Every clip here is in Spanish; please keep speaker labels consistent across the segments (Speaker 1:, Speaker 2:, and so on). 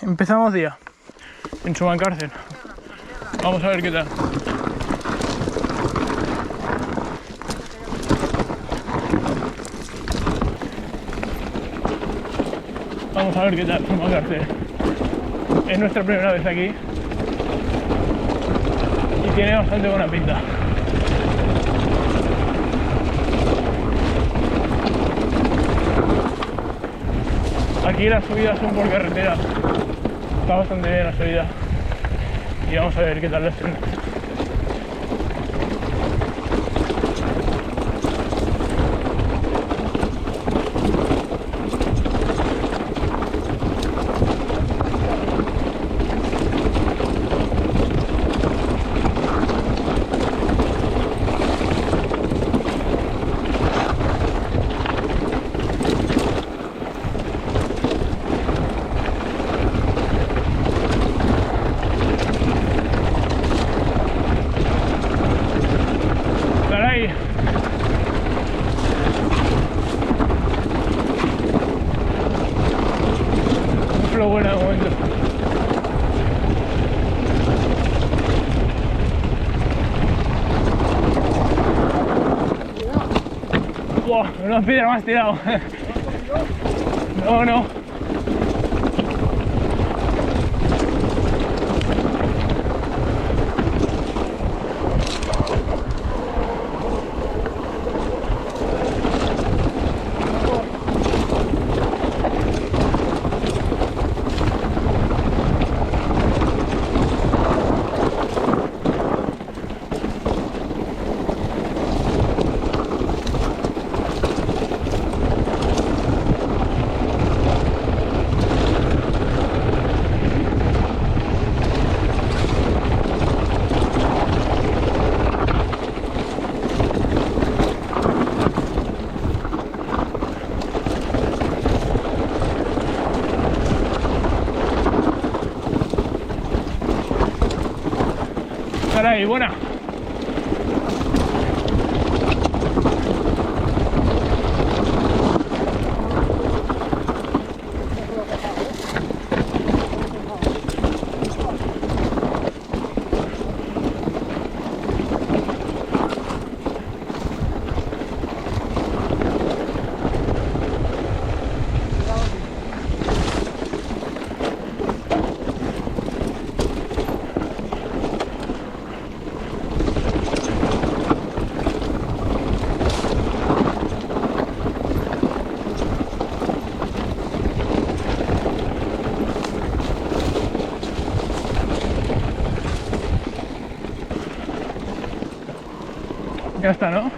Speaker 1: Empezamos día en Sumacárcel. Vamos a ver qué tal. Vamos a ver qué tal Sumacárcel. Es nuestra primera vez aquí y tiene bastante buena pinta. Aquí las subidas son por carretera. Está bastante bien la subida. Y vamos a ver qué tal la estreno. Lo bueno de momento. Wow, una piedra más tirado. No. Caray, buena. Ya está, ¿no?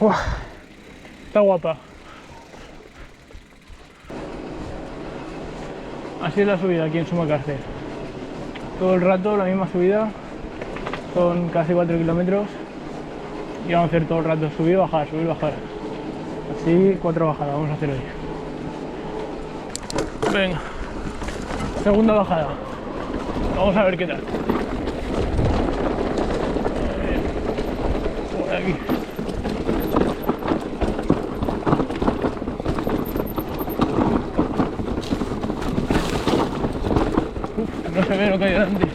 Speaker 1: Uf, está guapa. Así es la subida aquí en Sumacárcel. Todo el rato la misma subida. Son casi 4 kilómetros. Y vamos a hacer todo el rato subir y bajar, subir y bajar. Así 4 bajadas vamos a hacer hoy. Venga. Segunda bajada. Vamos a ver qué tal. Por aquí. No se ve lo que hay delante.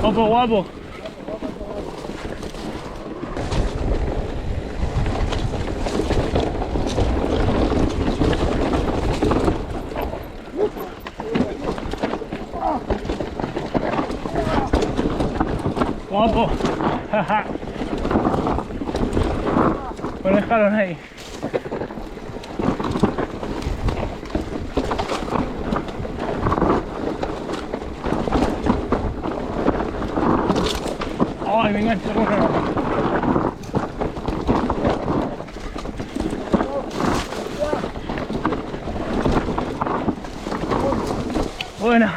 Speaker 1: Opo, guapo. Guapo. Buen escalón ahí. Ay, me engancho con una. Buena.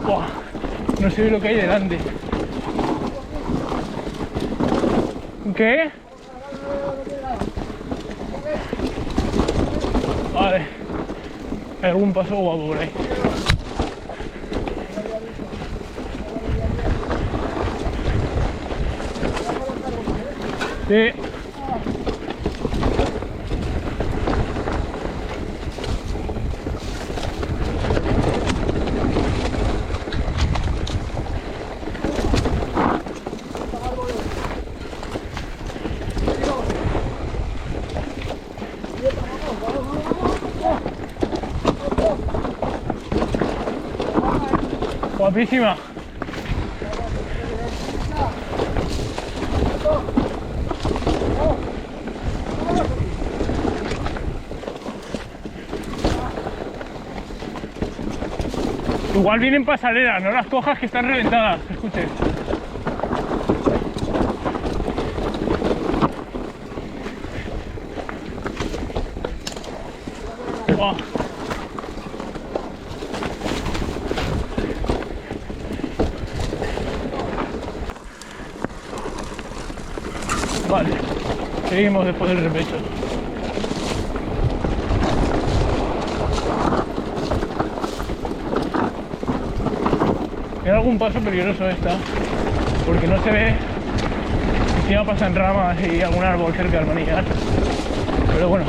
Speaker 1: Buah, no sé lo que hay delante. ¿Qué? Vale. Hay algún paso guapo por ahí. Sí. Guapísima. Igual vienen pasarelas, no las cojas que están reventadas, escuche. Oh. Vale, seguimos después del repecho. Hay algún paso peligroso esta, porque no se ve, encima pasan ramas y algún árbol cerca del manillar. Pero bueno,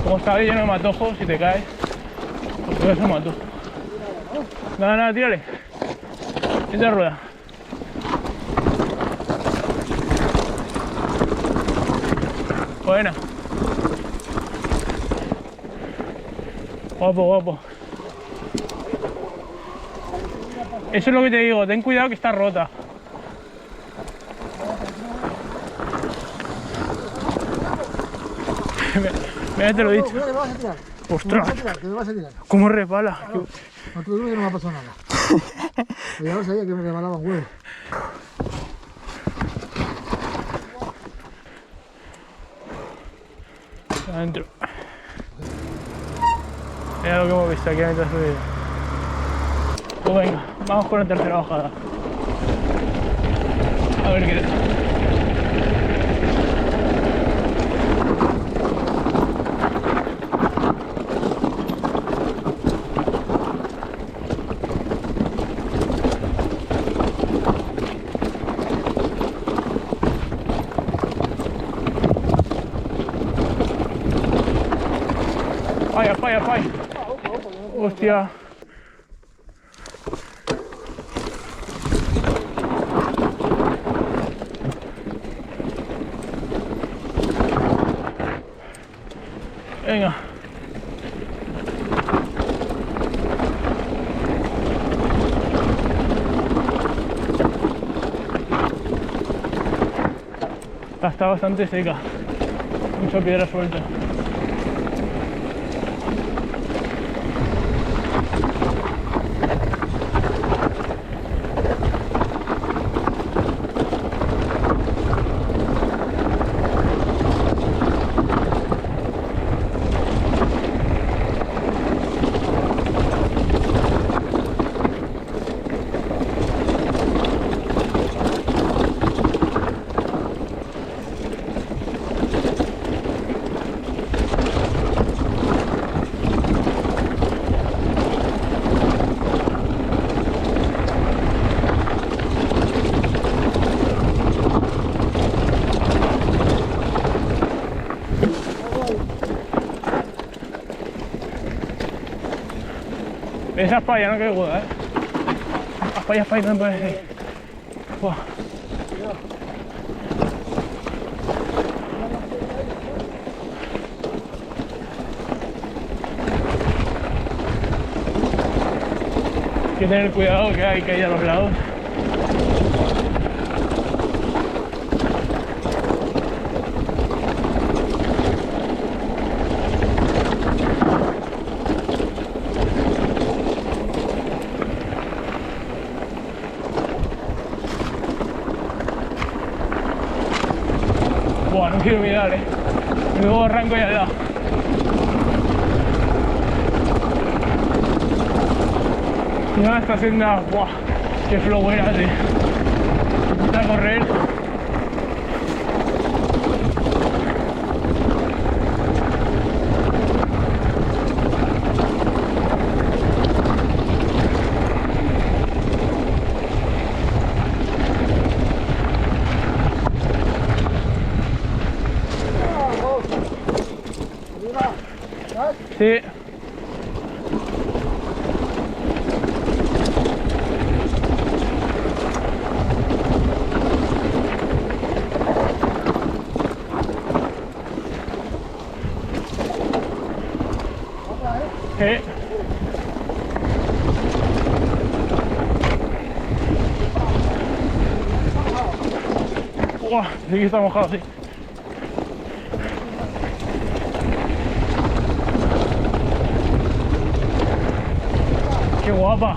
Speaker 1: como está lleno de matojos, si te caes, pues te ves un matojo. Nada, nada, tírale. Esta rueda. Buena. Guapo, guapo. Eso es lo que te digo, ten cuidado que está rota. Mira, te lo he dicho.
Speaker 2: Cuidado, que me vas a tirar.
Speaker 1: Ostras,
Speaker 2: Que me vas a tirar.
Speaker 1: cómo resbala.
Speaker 2: No, no te digo que no me ha pasado nada. Pero ya no sabía que me resbalaba un huevo.
Speaker 1: Adentro. Mira lo que hemos visto aquí a mitad subida. Pues venga, vamos con la tercera bajada. A ver qué tal. Falla, falla, falla. Hostia. Venga. Está bastante seca. Mucha piedra suelta. Esa es falla, no que guda, falla, falla, no me parece. Buah. Hay que tener cuidado que hay a los lados. quiero mirar, y luego arranco y al lado. Y nada, esta senda, ¡buah! ¡Qué flow buena, tío! Empieza a correr. Sí. Uah, sí que está mojado, sí. ¡Qué guapa!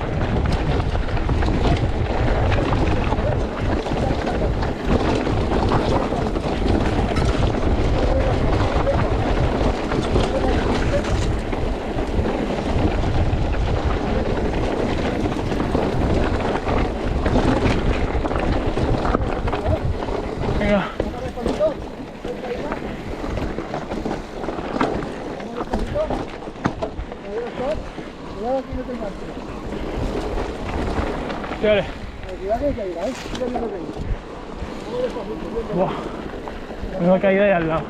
Speaker 1: Venga. Dale. Buah. Una caída de al lado.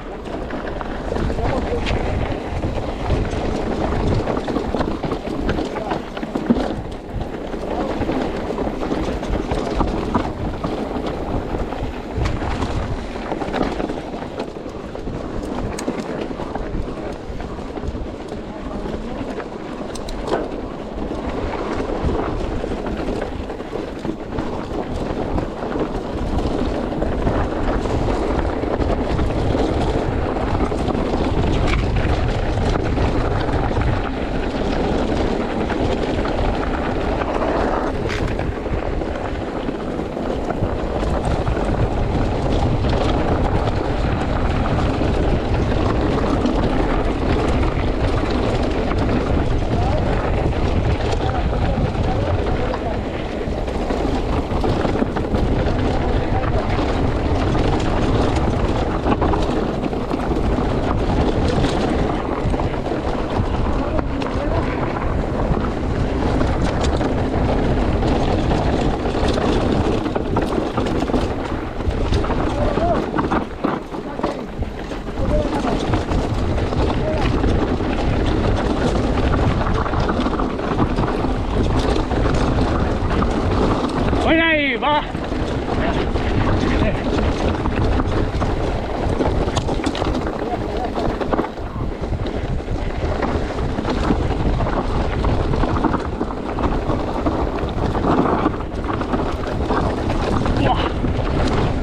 Speaker 1: Va.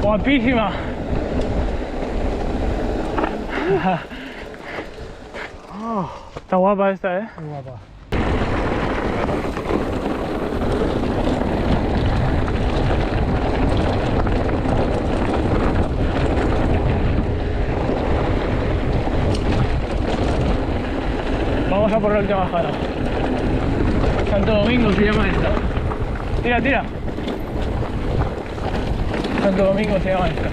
Speaker 1: Guapísima. Está guapa esta,
Speaker 2: Muy guapa.
Speaker 1: Vamos a por la última bajada. Santo Domingo se llama esta. Tira, tira. Santo Domingo se llama esta.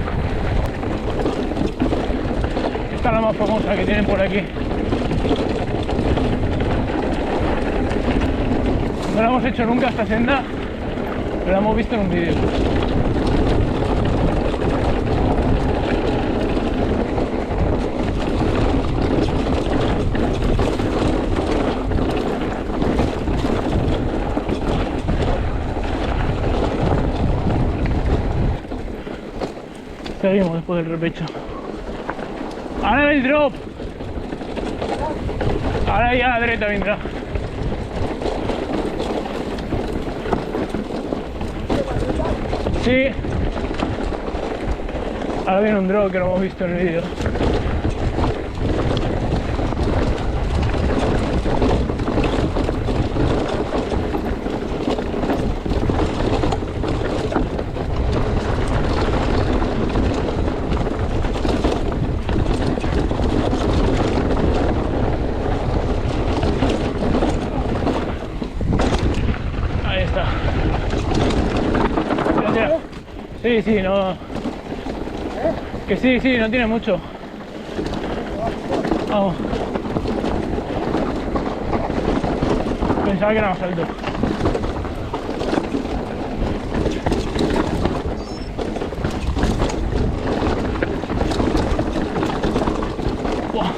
Speaker 1: Esta es la más famosa que tienen por aquí. No la hemos hecho nunca esta senda, pero la hemos visto en un vídeo. Seguimos después del repecho. Ahora el drop. Ahora ya a la derecha vendrá. Sí. Ahora viene un drop que lo hemos visto en el vídeo. Sí, sí, no. Que sí, sí, no tiene mucho. Vamos. Pensaba que era más alto. Buah.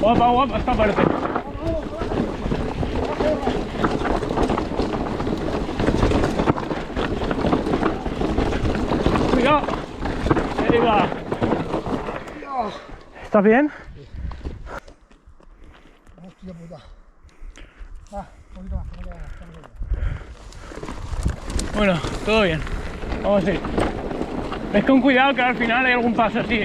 Speaker 1: Guapa, guapa esta parte. Cuidado. Ahí va. ¿Estás bien?
Speaker 2: Hostia puta. Un poquito más, que no queda más.
Speaker 1: Bueno, todo bien. Vamos a ir. Es con cuidado que al final hay algún paso así.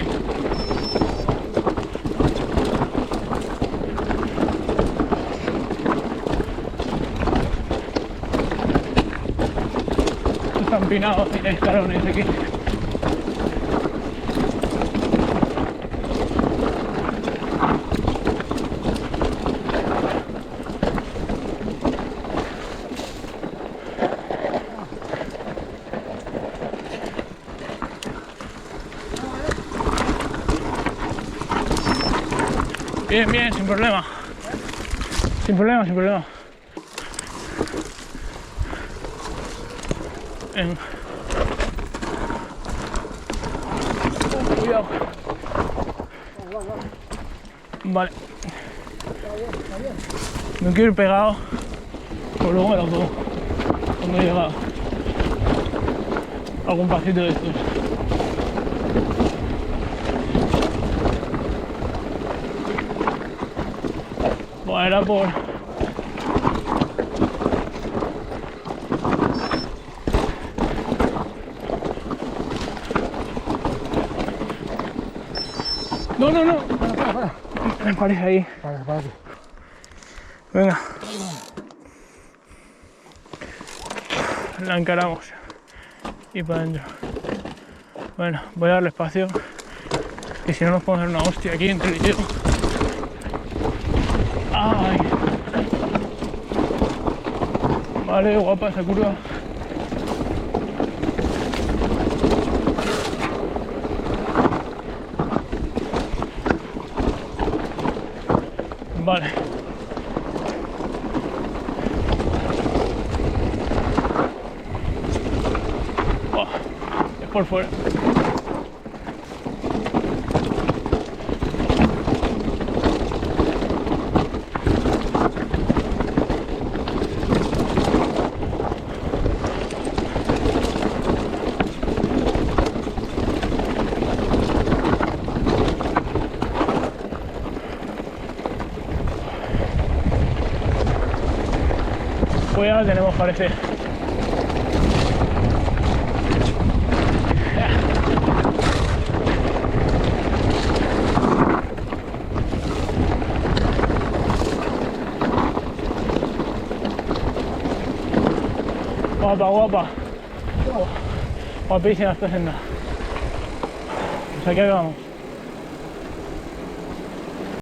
Speaker 1: Está empinado, hay escalones aquí. Bien, bien, sin problema. Sin problema, sin problema. Cuidado. Vale. No quiero ir pegado, pero luego me lo pongo cuando he llegado. Algún pasito de estos. Bueno, era por... No, no, no.
Speaker 2: Para.
Speaker 1: Me parece ahí.
Speaker 2: Para aquí.
Speaker 1: Venga. La encaramos. Y para adentro. Bueno, voy a darle espacio. Que si no nos podemos dar una hostia aquí entre el y yo. Ay. Vale, guapa esa curva. Vale. Oh, es por fuera. Pues ya la tenemos, parece. Guapa, guapa. Guapísima esta senda. Pues aquí acabamos.